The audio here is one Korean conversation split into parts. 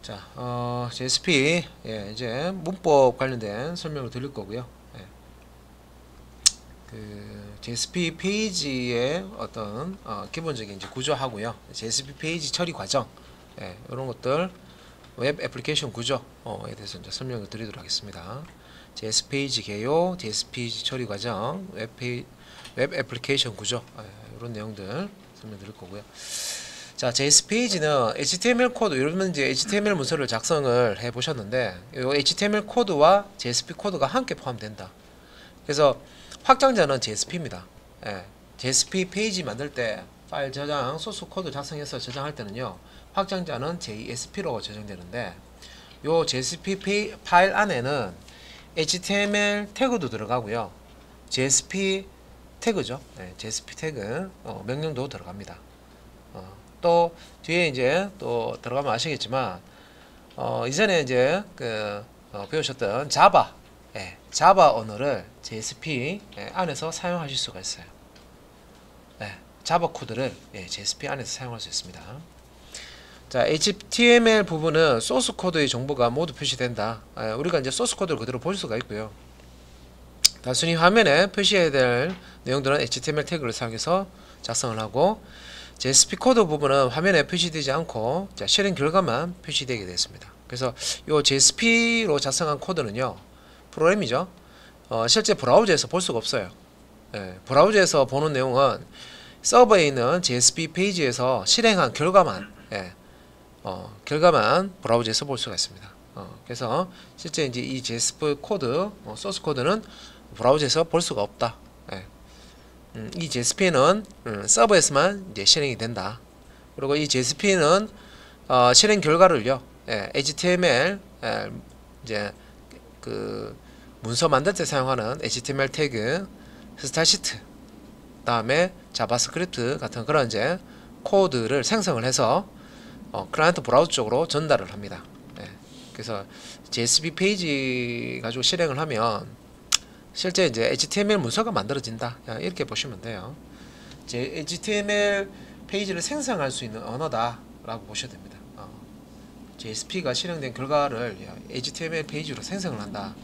자, JSP 이제 문법 관련된 설명을 드릴 거고요. 그 JSP 페이지의 어떤 기본적인 이제 구조하고요. JSP 페이지 처리 과정, 이런 것들 웹 애플리케이션 구조에 대해서 이제 설명을 드리도록 하겠습니다. JS 페이지 개요, JS 페이지 처리 과정, 웹 애플리케이션 구조, 이런 내용들 설명드릴 거고요. 자, JS 페이지는 HTML 코드, 여러분 이제 HTML 문서를 작성을 해 보셨는데, 이 HTML 코드와 JSP 코드가 함께 포함된다. 그래서 확장자는 JSP입니다. JSP 페이지 만들 때 파일 저장, 소스 코드 작성해서 저장할 때는요, 확장자는 JSP로 저장되는데, 요 JSP 파일 안에는 HTML 태그도 들어가고요, JSP 태그죠. JSP 태그 명령도 들어갑니다. 또 뒤에 이제 또 들어가면 아시겠지만 이전에 이제 배우셨던 자바, 자바 언어를 JSP 안에서 사용하실 수가 있어요. 자바 코드를 JSP 안에서 사용할 수 있습니다. 자, HTML 부분은 소스 코드의 정보가 모두 표시된다. 우리가 이제 소스 코드를 그대로 볼 수가 있고요. 단순히 화면에 표시해야 될 내용들은 HTML 태그를 사용해서 작성을 하고, JSP 코드 부분은 화면에 표시되지 않고 실행 결과만 표시되게 되었습니다. 그래서 이 JSP로 작성한 코드는요, 프로그램이죠. 실제 브라우저에서 볼 수가 없어요. 브라우저에서 보는 내용은 서버에 있는 JSP 페이지에서 실행한 결과만, 결과만 브라우저에서 볼 수가 있습니다. 그래서 실제 이제 이 JSP 코드, 소스 코드는 브라우저에서 볼 수가 없다. 이 JSP는 서버에서만 이제 실행이 된다. 그리고 이 JSP는 실행 결과를요, HTML 이제 그 문서 만들 때 사용하는 HTML 태그, 스타시트, 다음에 자바스크립트 같은 그런 이제 코드를 생성을 해서 클라이언트 브라우저 쪽으로 전달을 합니다. 그래서 JSP 페이지 가지고 실행을 하면 실제 이제 HTML 문서가 만들어진다, 이렇게 보시면 돼요. HTML 페이지를 생성할 수 있는 언어다 라고 보셔야 됩니다. JSP가 실행된 결과를 HTML 페이지로 생성을 한다.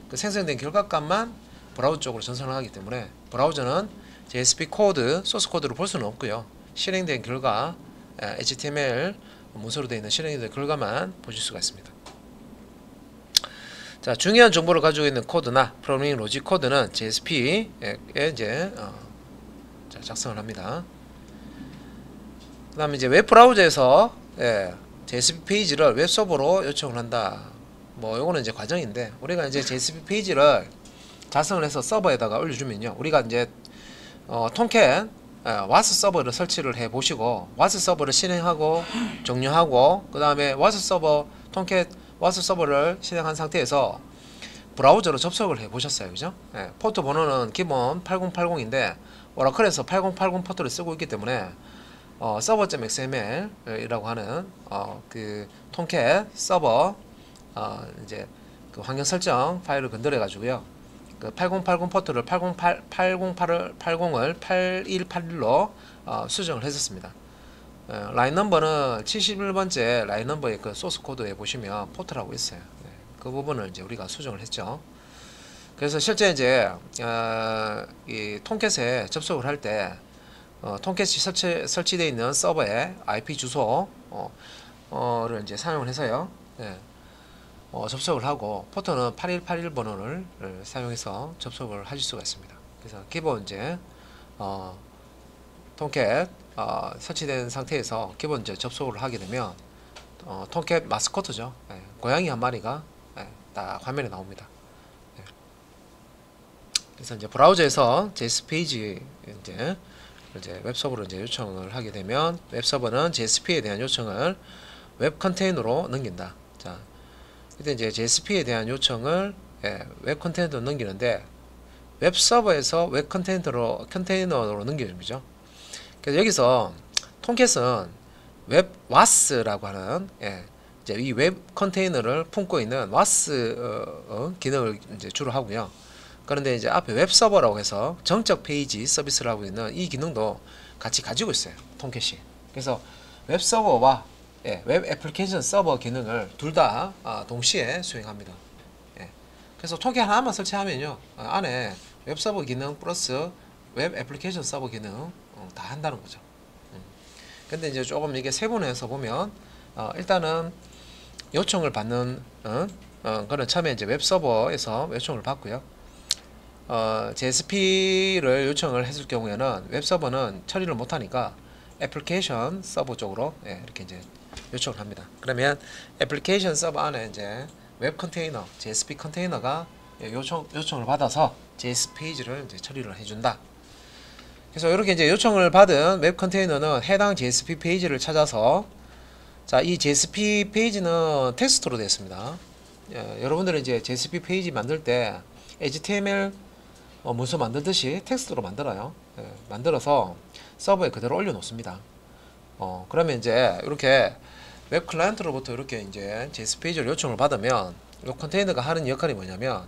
그 생성된 결과값만 브라우저 쪽으로 전송을 하기 때문에 브라우저는 JSP 코드, 소스 코드를 볼 수는 없고요, 실행된 결과, HTML 문서로 되어 있는 실행된 결과만 보실 수가 있습니다. 자, 중요한 정보를 가지고 있는 코드나 프로그래밍 로직 코드는 JSP에 이제 작성을 합니다. 그 다음에 이제 웹 브라우저에서 JSP 페이지를 웹 서버로 요청을 한다. 뭐 요거는 이제 과정인데, 우리가 이제 JSP 페이지를 작성을 해서 서버에다가 올려주면요, 우리가 이제 통캣 와스 서버를 설치를 해 보시고, 와스 서버를 실행하고 종료하고, 그 다음에 와스 서버, 통캣 와스 서버를 실행한 상태에서 브라우저로 접속을 해 보셨어요. 그죠? 포트 번호는 기본 8080인데 오라클에서 8080 포트를 쓰고 있기 때문에 server.xml 이라고 하는 그 통캣 서버 이제 그 환경 설정 파일을 건드려 가지고요, 그 8080 포트를 8080을 8181로 수정을 했었습니다. 라인 넘버는 71번째 라인 넘버의 그 소스 코드에 보시면 포트라고 있어요. 그 부분을 이제 우리가 수정을 했죠. 그래서 실제 이제 이 통캣에 접속을 할 때 통캣이 설치되어 있는 서버의 IP 주소를 이제 사용을 해서요, 접속을 하고, 포트는 8181번호를 사용해서 접속을 하실 수가 있습니다. 그래서 기본 이제 통캣 설치된 상태에서 기본 이제 접속을 하게 되면 통캣 마스코트죠, 고양이 한 마리가 딱 화면에 나옵니다. 그래서 이제 브라우저에서 JS 페이지 이제 웹서버로 이제 요청을 하게 되면, 웹서버는 JSP에 대한 요청을 웹 컨테이너로 넘긴다. 자, 이때 이제 JSP에 대한 요청을 웹 컨테이너로 넘기는데, 웹서버에서 웹 컨테이너로 넘겨줍니다. 그래서 여기서 통캣은 웹 와스라고 하는 이제 이 웹 컨테이너를 품고 있는 와스 기능을 이제 주로 하고요. 그런데 이제 앞에 웹 서버라고 해서 정적 페이지 서비스를 하고 있는 이 기능도 같이 가지고 있어요, 통캣이. 그래서 웹 서버와 예, 웹 애플리케이션 서버 기능을 둘 다 동시에 수행합니다. 예, 그래서 토끼 하나만 설치하면요 안에 웹 서버 기능 플러스 웹 애플리케이션 서버 기능 다 한다는 거죠. 근데 이제 조금 이게 세분화해서 보면 일단은 요청을 받는 그런 처음에 이제 웹 서버에서 요청을 받고요. JSP를 요청을 했을 경우에는 웹 서버는 처리를 못하니까 애플리케이션 서버 쪽으로 이렇게 이제 요청을 합니다. 그러면 애플리케이션 서버 안에 이제 웹 컨테이너, JSP 컨테이너가 요청을 받아서 JS 페이지를 이제 처리를 해준다. 그래서 이렇게 이제 요청을 받은 웹 컨테이너는 해당 JSP 페이지를 찾아서 자, 이 JSP 페이지는 텍스트로 되어 있습니다. 여러분들은 이제 JSP 페이지 만들 때 HTML 문서 만들듯이 텍스트로 만들어요. 만들어서 서버에 그대로 올려놓습니다. 그러면 이제 이렇게 웹 클라이언트로부터 이렇게 이제 JSP 페이지를 요청을 받으면 이 컨테이너가 하는 역할이 뭐냐면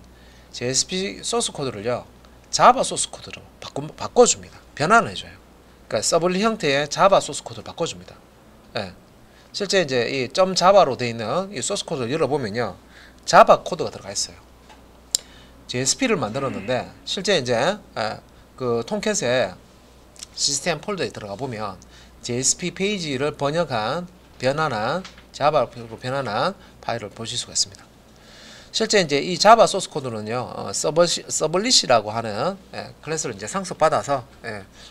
JSP 소스 코드를요 자바 소스 코드로 바꿔줍니다. 변환을 해줘요. 그러니까 서블릿 형태의 자바 소스 코드를 바꿔줍니다. 실제 이제 이 .java로 되어 있는 이 소스 코드를 열어보면요 자바 코드가 들어가 있어요. JSP를 만들었는데 실제 이제 그 톰캣의 시스템 폴더에 들어가 보면 JSP 페이지를 변환한 자바로 변환한 파일을 보실 수가 있습니다. 실제 이제 이 자바 소스 코드는요 서블릿이라고 하는 클래스를 이제 상속받아서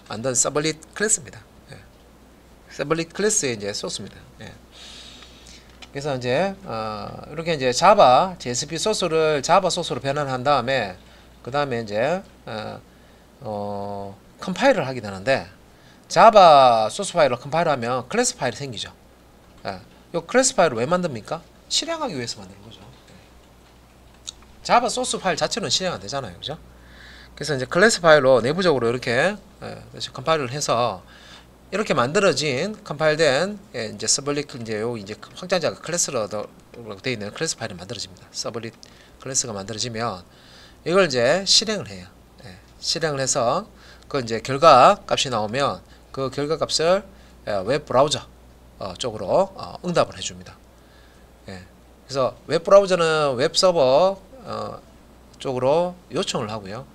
만든 서블릿 클래스입니다. 서블릿 클래스의 이제 소스입니다. 그래서 이제 이렇게 이제 자바 JSP 소스를 자바 소스로 변환한 다음에 그 다음에 이제 컴파일을 하게 되는데 자바 소스 파일을 컴파일하면 클래스 파일이 생기죠. 이 클래스 파일을 왜 만듭니까? 실행하기 위해서 만드는 거죠. 자바 소스 파일 자체는 실행 안 되잖아요, 그죠? 그래서 이제 클래스 파일로 내부적으로 이렇게 컴파일을 해서 이렇게 만들어진 컴파일된 이제 서블릿 이제 요 이제 확장자가 클래스로 되어 있는 클래스 파일이 만들어집니다. 서블릿 클래스가 만들어지면 이걸 이제 실행을 해요. 실행을 해서 그 이제 결과 값이 나오면 그 결과 값을 웹 브라우저 쪽으로 응답을 해줍니다. 그래서 웹 브라우저는 웹 서버 쪽으로 요청을 하고요.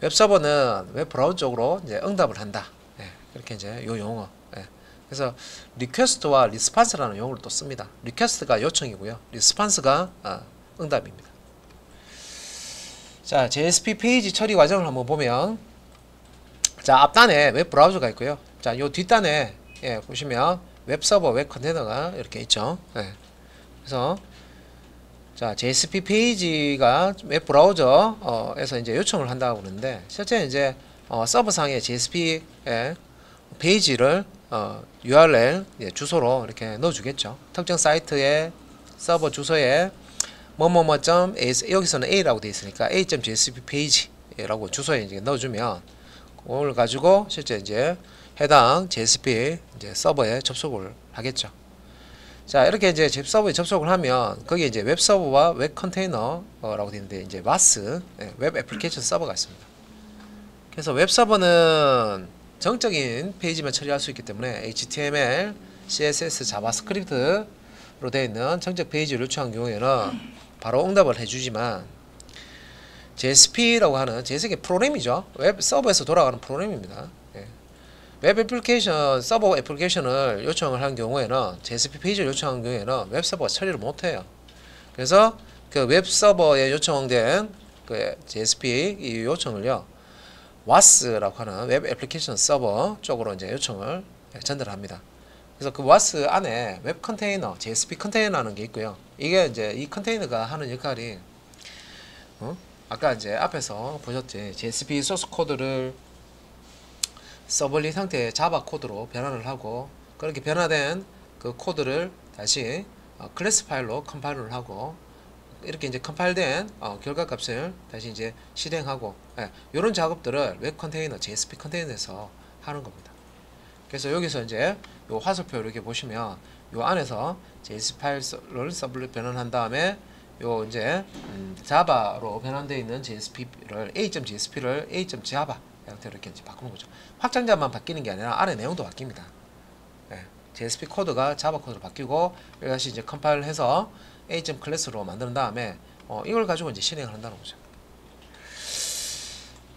웹 서버는 웹 브라우저 쪽으로 이제 응답을 한다. 이렇게 이제 요 용어. 그래서 리퀘스트와 리스판스라는 용어를 또 씁니다. 리퀘스트가 요청이고요. 리스판스가 응답입니다. 자, JSP 페이지 처리 과정을 한번 보면 자, 앞단에 웹 브라우저가 있고요. 자, 요 뒷단에 보시면 웹 서버, 웹 컨테이너가 이렇게 있죠. 그래서 자, JSP 페이지가 웹 브라우저에서 이제 요청을 한다고 그러는데 실제 이제 서버상의 JSP 페이지를 URL 주소로 이렇게 넣어주겠죠. 특정 사이트의 서버 주소에 뭐뭐뭐.a 여기서는 A라고 되어 있으니까 a.jsp 페이지라고 주소에 이제 넣어주면 그걸 가지고 실제 이제 해당 JSP 이제 서버에 접속을 하겠죠. 자, 이렇게 이제 서버에 접속을 하면 거기에 이제 웹 서버와 웹 컨테이너라고 되어 있는데 이제 WAS 웹 애플리케이션 서버가 있습니다. 그래서 웹 서버는 정적인 페이지만 처리할 수 있기 때문에 HTML, CSS, 자바스크립트로 되어 있는 정적 페이지를 요청한 경우에는 바로 응답을 해주지만 JSP라고 하는 JSP의 프로그램이죠. 웹 서버에서 돌아가는 프로그램입니다. 웹 애플리케이션, 서버 애플리케이션을 요청을 한 경우에는 JSP 페이지를 요청한 경우에는 웹 서버가 처리를 못해요. 그래서 그 웹 서버에 요청된 그 JSP 이 요청을요 WAS라고 하는 웹 애플리케이션 서버 쪽으로 이제 요청을 전달합니다. 그래서 그 WAS 안에 웹 컨테이너, JSP 컨테이너라는 게 있고요. 이게 이제 이 컨테이너가 하는 역할이 아까 이제 앞에서 보셨지 JSP 소스 코드를 서블릿 형태의 자바 코드로 변환을 하고 그렇게 변화된 그 코드를 다시 클래스 파일로 컴파일을 하고 이렇게 이제 컴파일된 결과 값을 다시 이제 실행하고 이런 작업들을 웹 컨테이너, JSP 컨테이너에서 하는 겁니다. 그래서 여기서 이제 요 화살표 이렇게 보시면 요 안에서 JSP 파일을 서블릿 변환한 다음에 요 이제 자바로 변환되어 있는 JSP를 a.jsp를 a.java 형태로 이렇게 이제 바꾸는 거죠. 확장자만 바뀌는 게 아니라 안에 내용도 바뀝니다. JSP 코드가 자바 코드로 바뀌고 이것이 이제 컴파일을 해서 a.class로 만든 다음에 이걸 가지고 이제 실행을 한다는 거죠.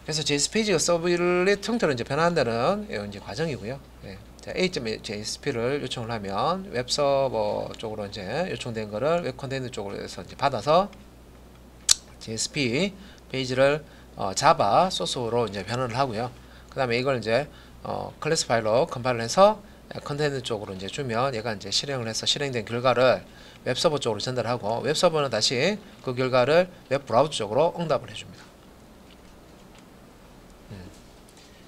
그래서 JS 페이지가 서브릿 형태로 이제 변환되는 이제 과정이고요. 예. 자, a.jsp를 요청을 하면 웹 서버 쪽으로 이제 요청된 거를 웹 컨테이너 쪽으로 해서 이제 받아서 JSP 페이지를 자바 소스로 이제 변환을 하고요. 그 다음에 이걸 이제 클래스 파일로 컴파일을 해서 컨테이너 쪽으로 이제 주면 얘가 이제 실행을 해서 실행된 결과를 웹 서버 쪽으로 전달하고 웹 서버는 다시 그 결과를 웹 브라우저 쪽으로 응답을 해줍니다.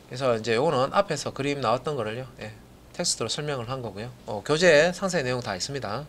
그래서 이제 요거는 앞에서 그림 나왔던 거를요, 예, 텍스트로 설명을 한 거고요. 교재 상세 내용 다 있습니다.